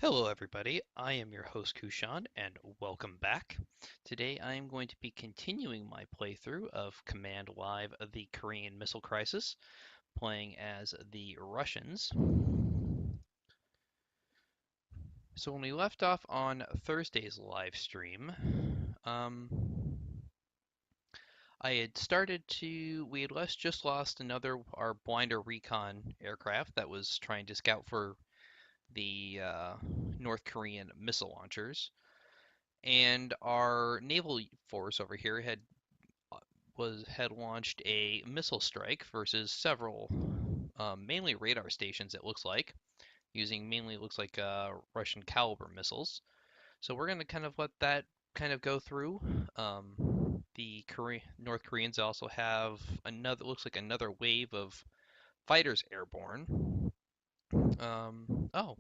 Hello everybody, I am your host Kushan and welcome back. Today I am going to be continuing my playthrough of Command Live The Korean Missile Crisis, playing as the Russians. So when we left off on Thursday's live stream, um, we had just lost our blinder recon aircraft that was trying to scout for the North Korean missile launchers. And our naval force over here had launched a missile strike versus several, mainly radar stations. It looks like using mainly looks like Russian caliber missiles. So we're gonna kind of let that kind of go through. North Koreans also have another looks like another wave of fighters airborne. Oh,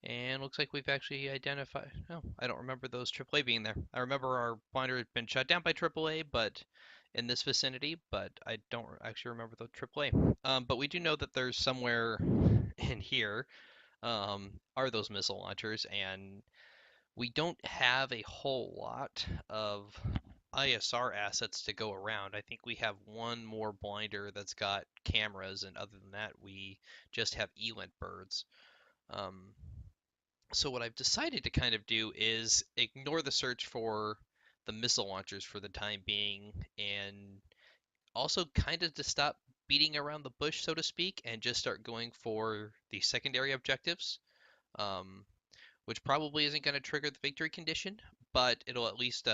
and looks like we've actually identified. Oh, I don't remember those AAA being there. I remember our binder had been shut down by AAA, but in this vicinity, but I don't actually remember the AAA. But we do know that there's somewhere in here are those missile launchers, and we don't have a whole lot of ISR assets to go around. I think we have one more blinder that's got cameras, and other than that, we just have ELINT birds. Um, so what I've decided to kind of do is ignore the search for the missile launchers for the time being, and also kind of to stop beating around the bush, so to speak, and just start going for the secondary objectives, um, which probably isn't going to trigger the victory condition, but it'll at least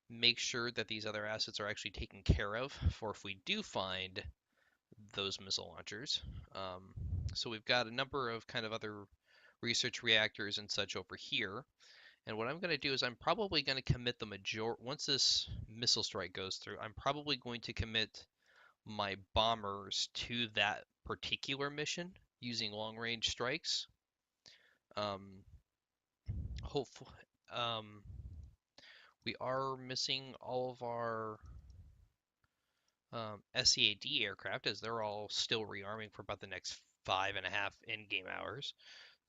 make sure that these other assets are actually taken care of for if we do find those missile launchers. Um, so we've got a number of kind of other research reactors and such over here. And what I'm going to do is I'm probably going to commit once this missile strike goes through, I'm probably going to commit my bombers to that particular mission using long range strikes. Um, hopefully, um, we are missing all of our SEAD aircraft as they're all still rearming for about the next 5.5 in-game hours.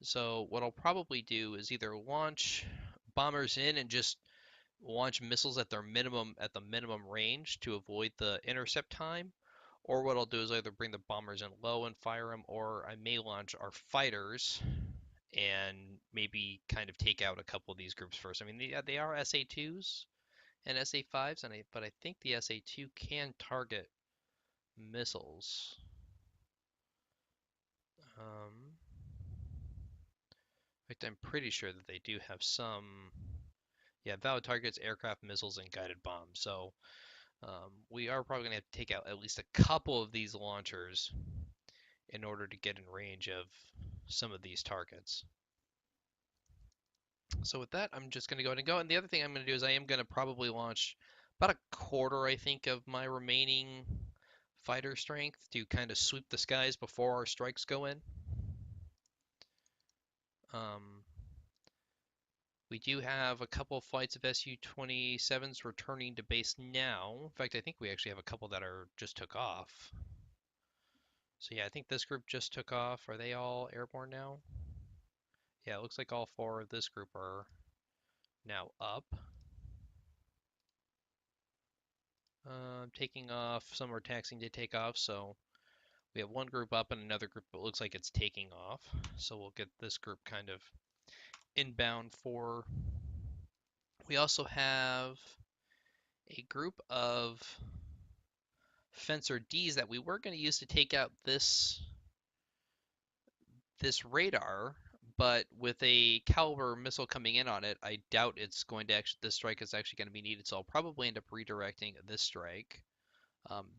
So what I'll probably do is either launch bombers in and just launch missiles at the minimum range to avoid the intercept time, or what I'll do is either bring the bombers in low and fire them, or I may launch our fighters and maybe kind of take out a couple of these groups first. I mean, they are SA2s and SA5s, but I think the SA2 can target missiles. In fact, I'm pretty sure that they do have some. Yeah, valid targets, aircraft, missiles, and guided bombs. So we are probably going to have to take out at least a couple of these launchers in order to get in range of some of these targets. So with that, I'm just going to go ahead and go. And the other thing I'm going to do is I am going to probably launch about a quarter, I think, of my remaining fighter strength to kind of sweep the skies before our strikes go in. Um, we do have a couple of flights of Su-27s returning to base now. In fact, I think we actually have a couple that are just took off. So yeah, I think this group just took off. Are they all airborne now? Yeah, it looks like all four of this group are now up. Taking off. Some are taxing to take off, so we have one group up and another group that looks like it's taking off. So we'll get this group kind of inbound for. We also have a group of Fencer Ds that we were going to use to take out this radar, but with a caliber missile coming in on it, I doubt it's going to actually this strike is actually going to be needed. So I'll probably end up redirecting this strike.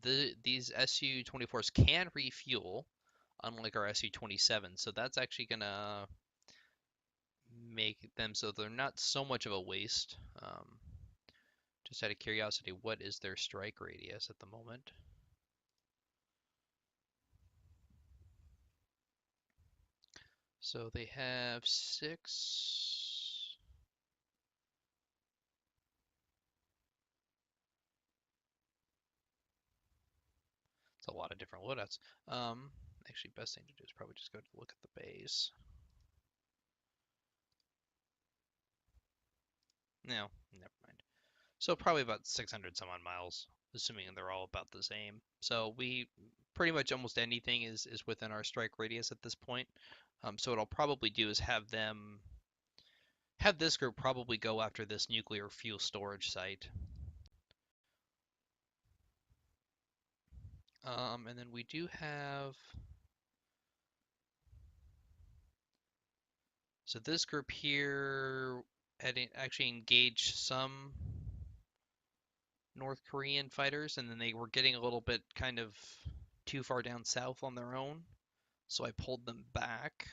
These Su-24s can refuel, unlike our Su-27, so that's actually going to make them so they're not so much of a waste. Just out of curiosity, what is their strike radius at the moment? So they have 6. It's a lot of different loadouts. Actually, best thing to do is probably just go to look at the base. No, never mind. So probably about 600 some odd miles, assuming they're all about the same. So we pretty much almost anything is within our strike radius at this point. So what I'll probably do is have this group probably go after this nuclear fuel storage site. And then we do have, so this group here had actually engaged some North Korean fighters, and then they were getting a little bit kind of too far down south on their own, so I pulled them back.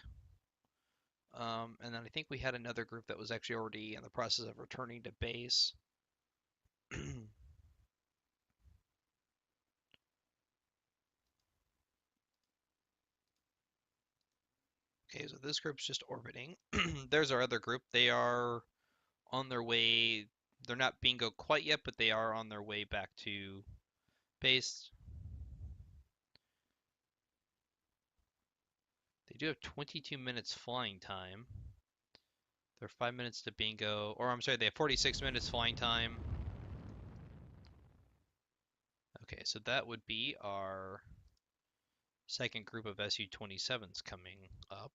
And then I think we had another group that was actually already in the process of returning to base. Okay, so this group's just orbiting. There's our other group. They are on their way. They're not bingo quite yet, but they are on their way back to base. They do have 22 minutes flying time. They're 5 minutes to bingo, or I'm sorry, they have 46 minutes flying time. Okay, so that would be our second group of Su-27s coming up.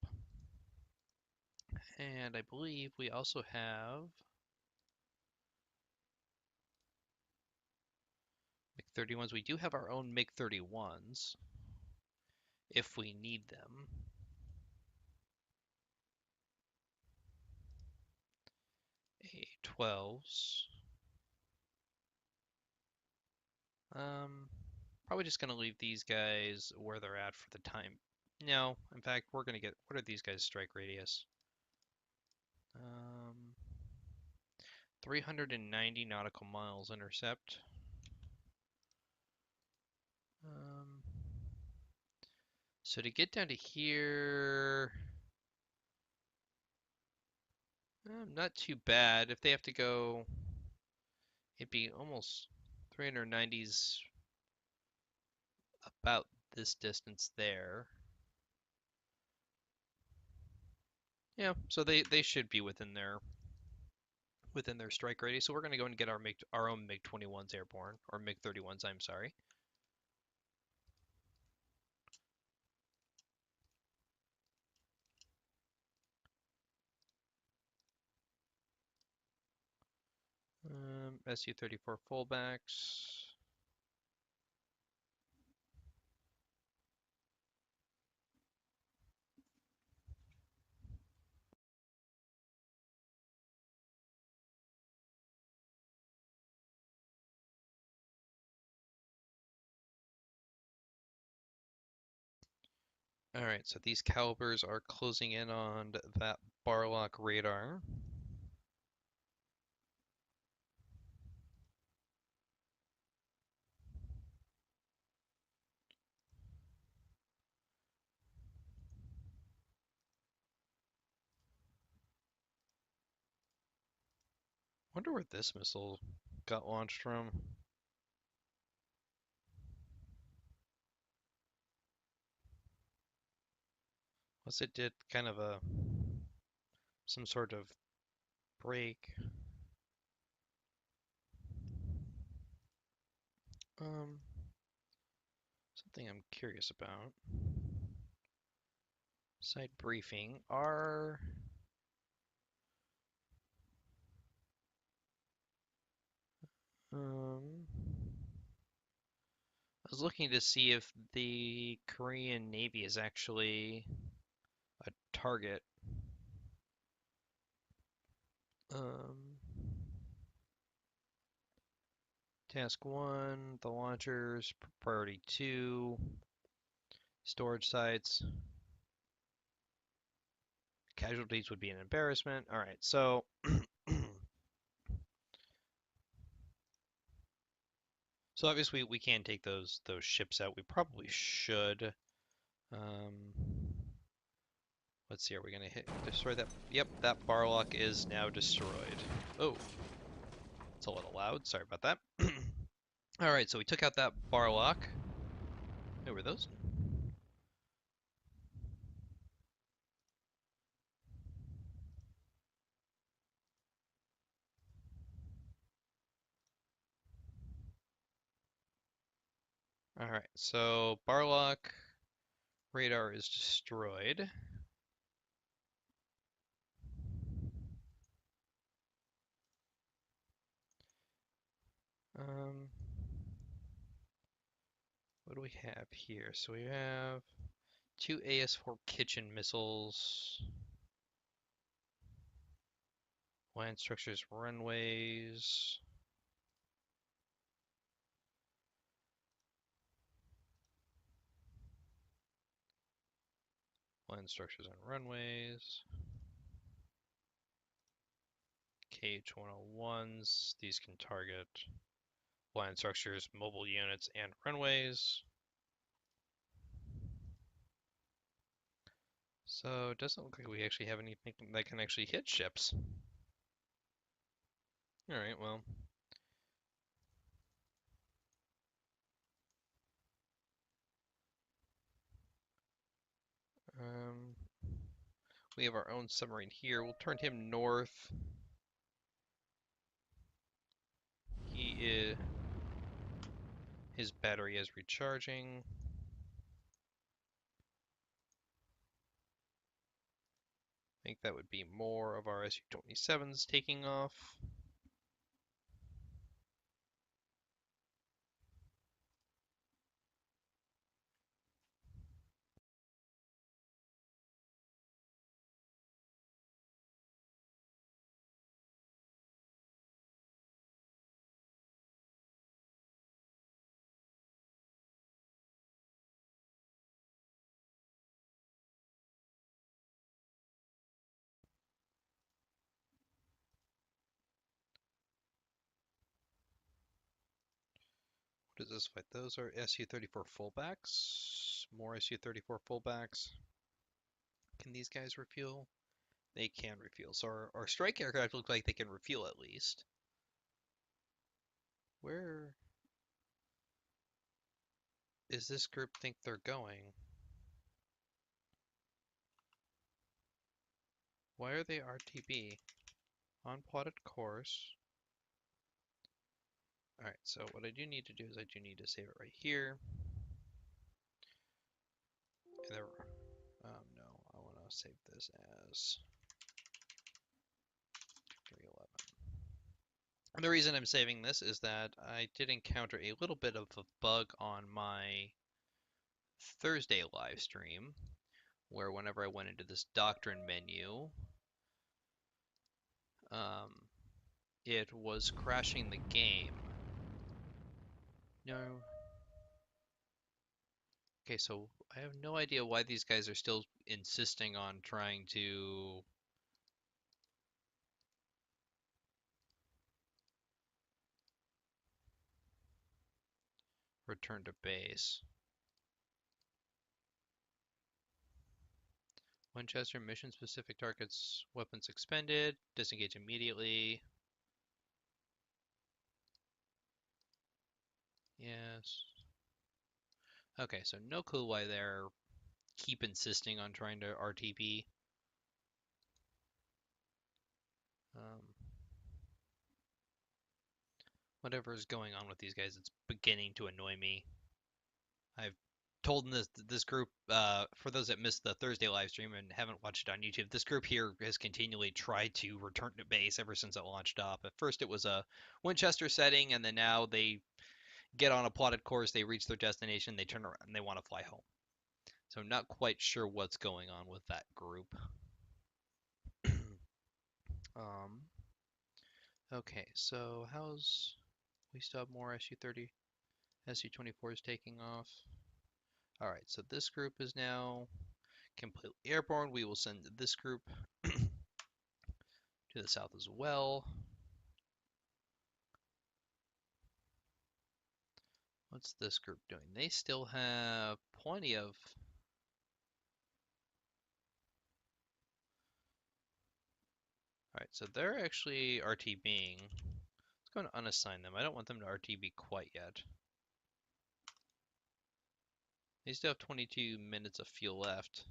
And I believe we also have MiG-31s. We do have our own MiG-31s if we need them. A-12s. Probably just gonna leave these guys where they're at for the time. No, in fact, we're gonna get. What are these guys' strike radius? 390 nautical miles intercept. Um, so to get down to here, not too bad. If they have to go, it'd be almost 390s about this distance there. Yeah, so they should be within their strike radius. So we're gonna go and get our own MiG-21s airborne, or MiG-31s, I'm sorry. Su-34 fullbacks. All right, so these calibers are closing in on that Barlock radar. Wonder where this missile got launched from. Unless it did kind of some sort of break. Um, Something I'm curious about. Side briefing. Um, I was looking to see if the Korean Navy is actually a target. Um, Task 1, the launchers, priority 2, storage sites. Casualties would be an embarrassment. All right, so so obviously we can take those ships out. We probably should. Um, let's see, are we gonna destroy that? Yep, that Barlock is now destroyed. Oh, it's a little loud. Sorry about that. All right, so we took out that Barlock. Who were those? Alright, so Barlock radar is destroyed. Um, what do we have here? So we have two AS-4 kitchen missiles, land structures, runways, land structures and runways, KH-101s. These can target land structures, mobile units, and runways. So it doesn't look like we actually have anything that can actually hit ships. Alright, well, um, we have our own submarine here. We'll turn him north. His battery is recharging. I think that would be more of our Su-27s taking off. What does this fight? Those are Su-34 fullbacks. More Su-34 fullbacks. Can these guys refuel? They can refuel. So our strike aircraft look like they can refuel at least. Where is this group think they're going? Why are they RTB? On plotted course. Alright, so what I do need to do is I do need to save it right here. And there, no, I want to save this as 311. And the reason I'm saving this is that I did encounter a little bit of a bug on my Thursday live stream, where whenever I went into this doctrine menu, um, it was crashing the game. No. Okay, so I have no idea why these guys are still insisting on trying to return to base. Winchester mission specific targets, weapons expended, disengage immediately. Yes. Okay, so no clue why they're keep insisting on trying to RTB. Um, whatever is going on with these guys, it's beginning to annoy me. I've told this group, for those that missed the Thursday live stream and haven't watched it on YouTube, this group here has continually tried to return to base ever since it launched up. At first it was a Winchester setting, and then now they get on a plotted course, they reach their destination, they turn around, and they want to fly home. So I'm not quite sure what's going on with that group. um, okay, so we still have more Su-30, Su-24s taking off. All right, so this group is now completely airborne. We will send this group to the south as well. What's this group doing? They still have plenty of... Alright, so they're actually RTBing. Let's go and unassign them. I don't want them to RTB quite yet. They still have 22 minutes of fuel left.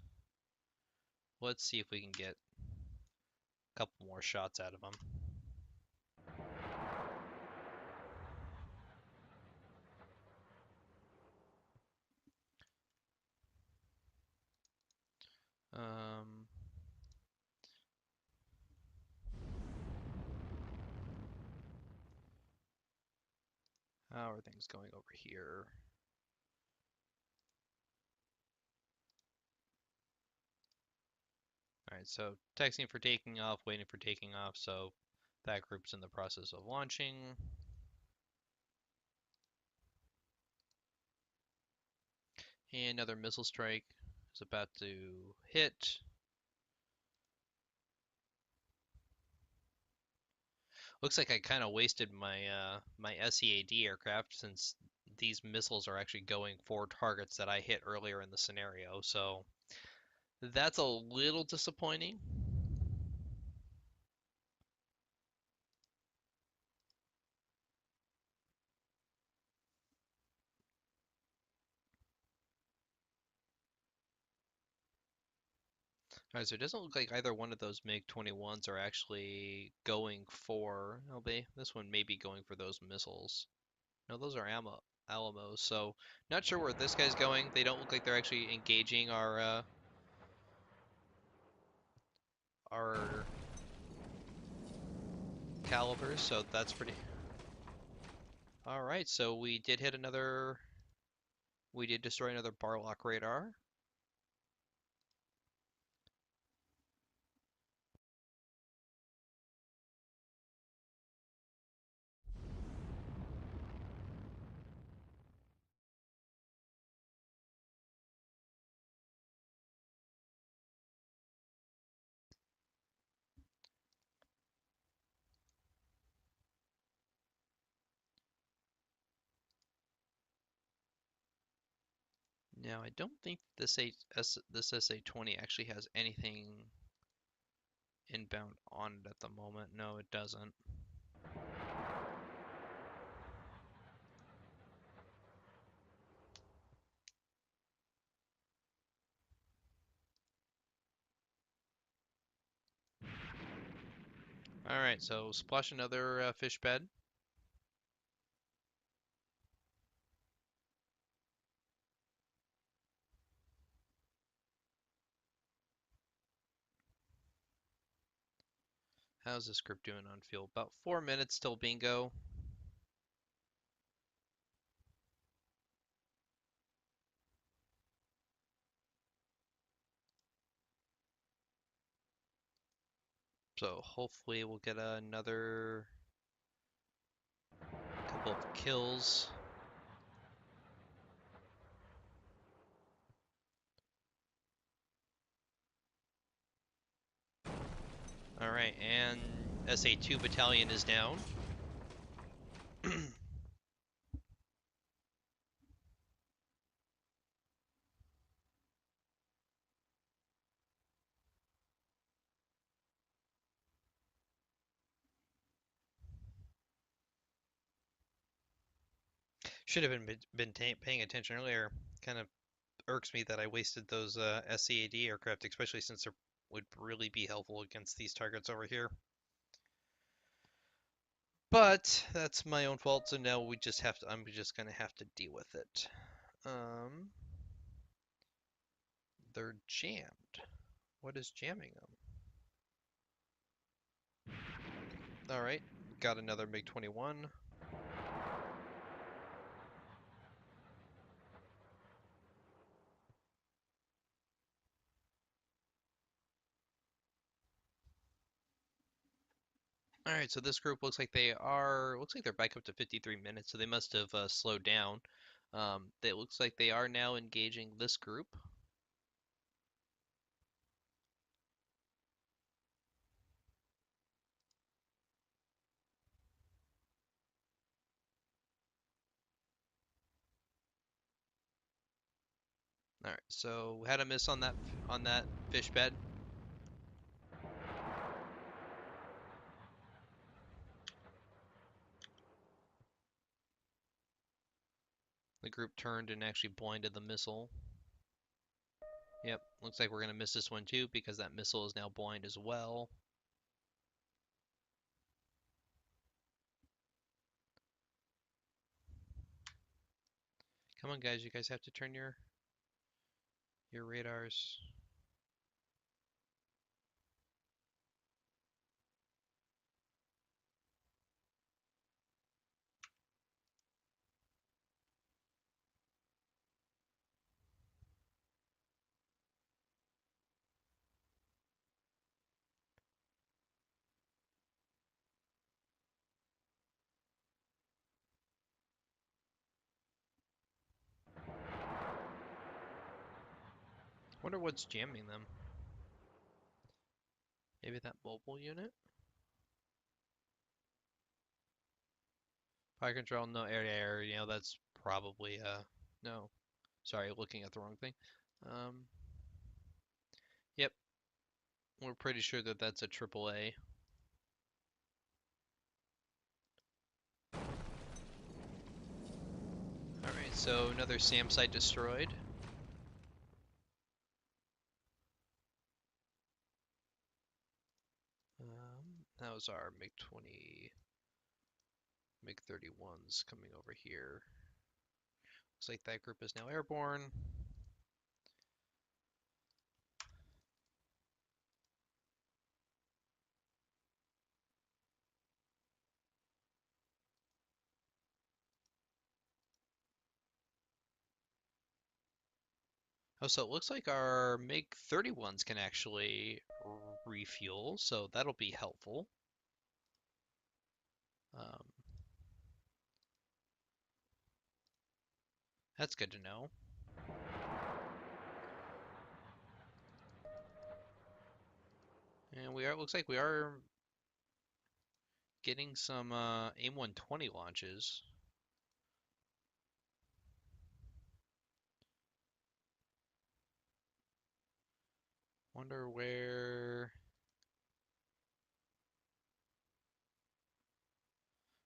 Let's see if we can get a couple more shots out of them. Um, how are things going over here? All right, so texting for taking off, waiting for taking off. So that group's in the process of launching. And another missile strike is about to hit. Looks like I kind of wasted my SEAD aircraft since these missiles are actually going for targets that I hit earlier in the scenario. So that's a little disappointing. All right, so it doesn't look like either one of those MiG-21s are actually going for. No, this one may be going for those missiles. No, those are Alamos. So not sure where this guy's going. They don't look like they're actually engaging our calibers. So that's pretty. All right, so we did hit another. We did destroy another Barlock radar. Now I don't think this SA-20 actually has anything inbound on it at the moment. No, it doesn't. All right, so splash another fish bed. How's this group doing on fuel? About 4 minutes till bingo. So hopefully we'll get another couple of kills. All right, and SA-2 battalion is down. Should have been paying attention earlier. Kind of irks me that I wasted those SCAD aircraft, especially since they would really be helpful against these targets over here. But that's my own fault, so now we just have to. I'm just gonna have to deal with it. Um, they're jammed. What is jamming them? All right, got another MiG-21. All right, so this group looks like they're back up to 53 minutes, so they must have slowed down. It looks like they are now engaging this group. All right, so had a miss on that fish bed. The group turned and actually blinded the missile. Yep, looks like we're gonna miss this one too because that missile is now blind as well. Come on, guys, you guys have to turn your radars. Wonder what's jamming them. Maybe that mobile unit? Fire control, no air to air, you know, that's probably, no. Sorry, looking at the wrong thing. Um, yep, we're pretty sure that that's a triple A. Alright, so another SAM site destroyed. That was our MiG-20, MiG-31s coming over here. Looks like that group is now airborne. Oh, so it looks like our MiG-31s can actually refuel, so that'll be helpful. Um, that's good to know. And looks like we are getting some AIM-120 launches. Wonder where...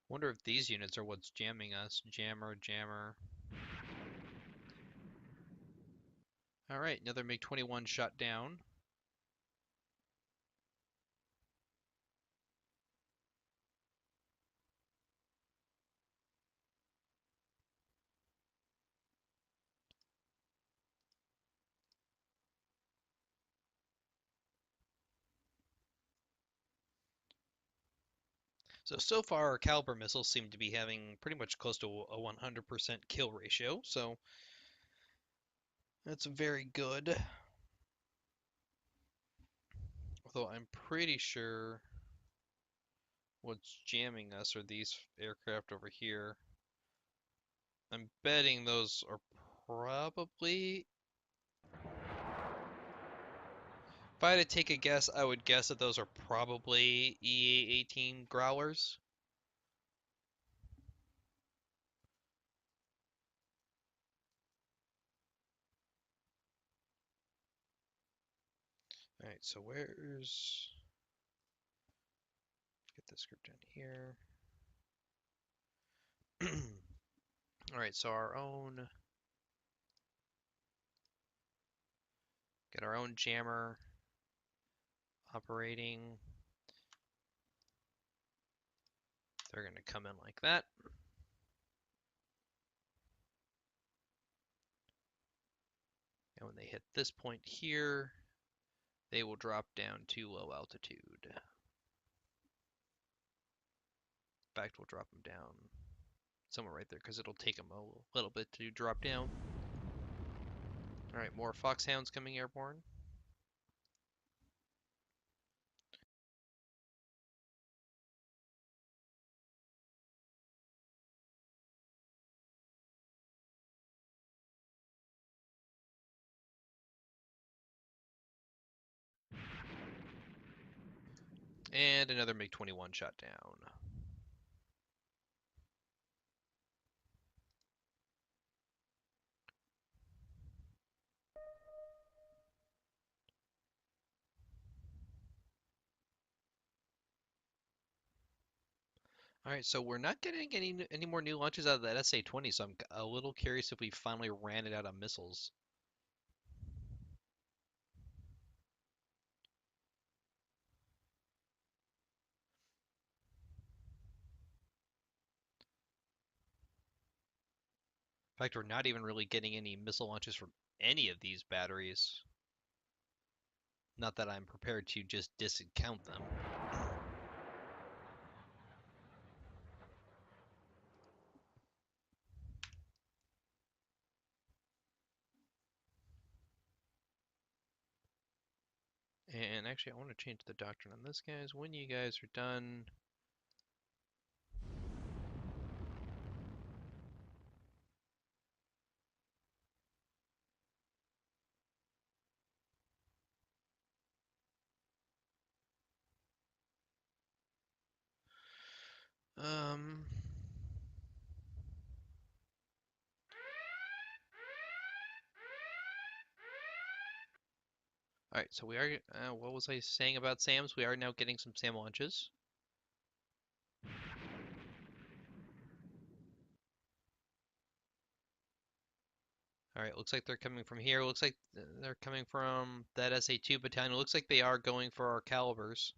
Wonder if these units are what's jamming us. Jammer, jammer. Alright, another MiG-21 shot down. So far our caliber missiles seem to be having pretty much close to a 100% kill ratio, so that's very good. Although I'm pretty sure what's jamming us are these aircraft over here. I'm betting those are probably... If I had to take a guess, I would guess that those are probably EA-18 Growlers. Alright, so where's... Get this group down here. Alright, so get our own jammer operating. They're going to come in like that. And when they hit this point here, they will drop down to low altitude. In fact, we'll drop them down somewhere right there because it'll take them a little bit to drop down. Alright, more Foxhounds coming airborne. And another MiG-21 shot down. Alright, so we're not getting any more new launches out of that SA-20, so I'm a little curious if we finally ran it out of missiles. In fact, we're not even really getting any missile launches from any of these batteries. Not that I'm prepared to just discount them. And actually, I want to change the doctrine on this, guys. When you guys are done, Um. All right, so we are. What was I saying about SAMs? We are now getting some SAM launches. All right, looks like they're coming from here. Looks like they're coming from that SA-2 battalion. It looks like they are going for our calibers.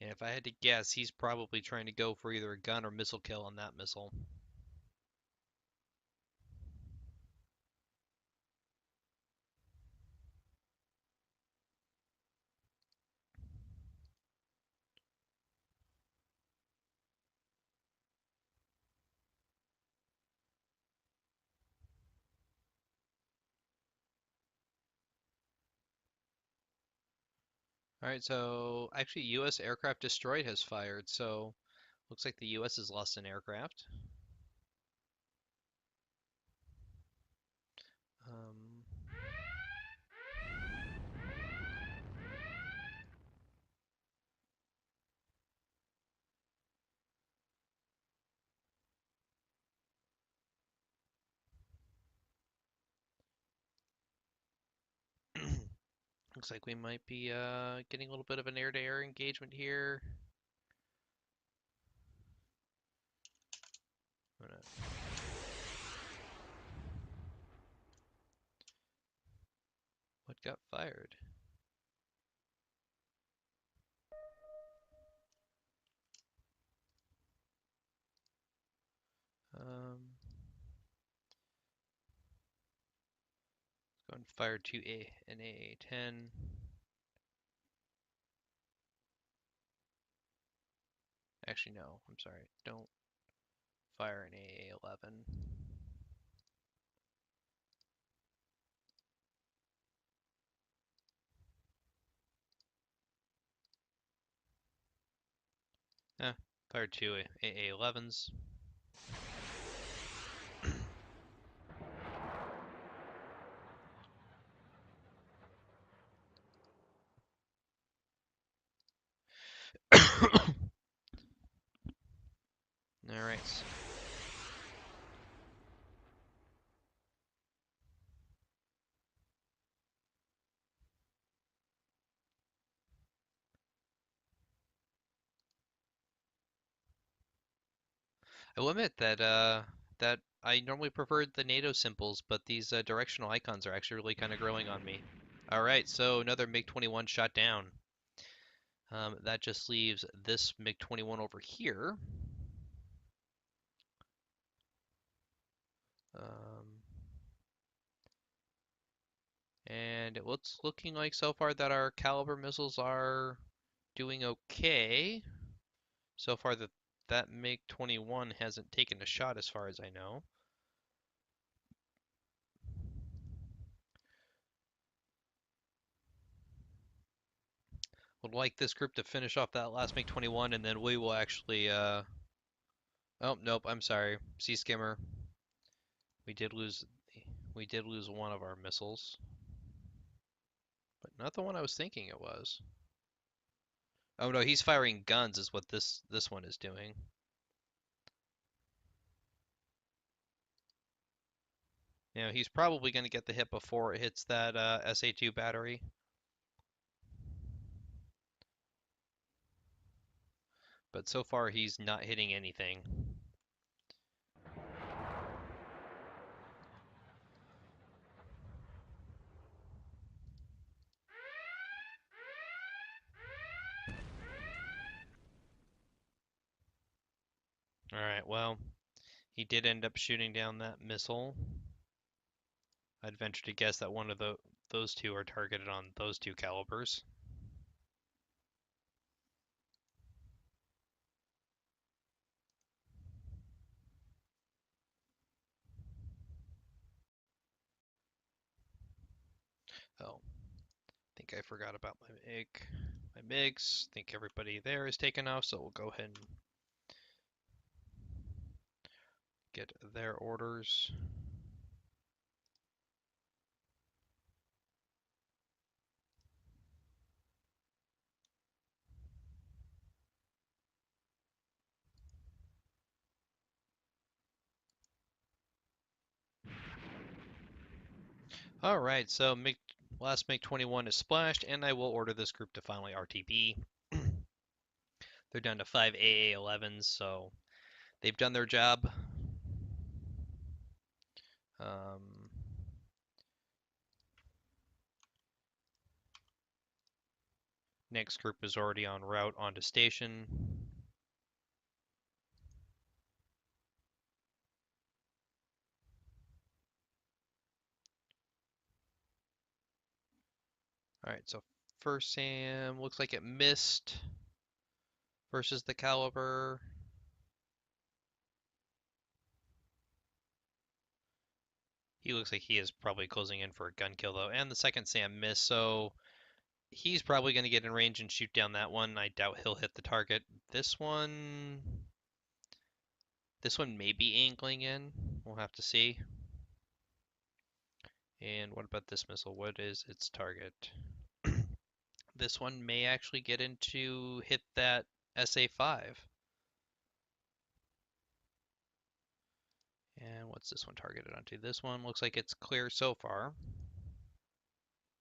And if I had to guess, he's probably trying to go for either a gun or missile kill on that missile. All right, so actually U.S. aircraft destroyed has fired, so looks like the U.S. has lost an aircraft. Um, looks like we might be getting a little bit of an air-to-air engagement here. What got fired? Go and fire to an AA-10. Actually, no, I'm sorry. Don't fire an AA-11. Fire two AA-11s. Alright. I will admit that I normally preferred the NATO symbols, but these directional icons are actually really kind of growing on me. Alright, so another MiG-21 shot down. That just leaves this MiG-21 over here. And it's looking like so far that our caliber missiles are doing okay. So far that MiG-21 hasn't taken a shot as far as I know. Would like this group to finish off that last MiG-21 and then we will actually oh nope, I'm sorry. Sea Skimmer. We did lose one of our missiles. But not the one I was thinking it was. Oh no, he's firing guns is what this one is doing. You know, he's probably going to get the hit before it hits that SA-2 battery. But so far he's not hitting anything. Alright, well, he did end up shooting down that missile. I'd venture to guess that one of those two are targeted on those two calibers. Oh, I think I forgot about my MiGs. I think everybody there is taken off, so we'll go ahead and get their orders. All right, so last MiG-21 is splashed, and I will order this group to finally RTB. They're down to 5 AA-11s, so they've done their job. Um, Next group is already en route onto station. All right, so first Sam looks like it missed versus the caliber. He looks like he is probably closing in for a gun kill though, and the second Sam missed, so he's probably going to get in range and shoot down that one. I doubt he'll hit the target. This one, this one may be angling in. We'll have to see. And what about this missile? What is its target? This one may actually get into hit that SA-5. And what's this one targeted onto? This one looks like it's clear so far.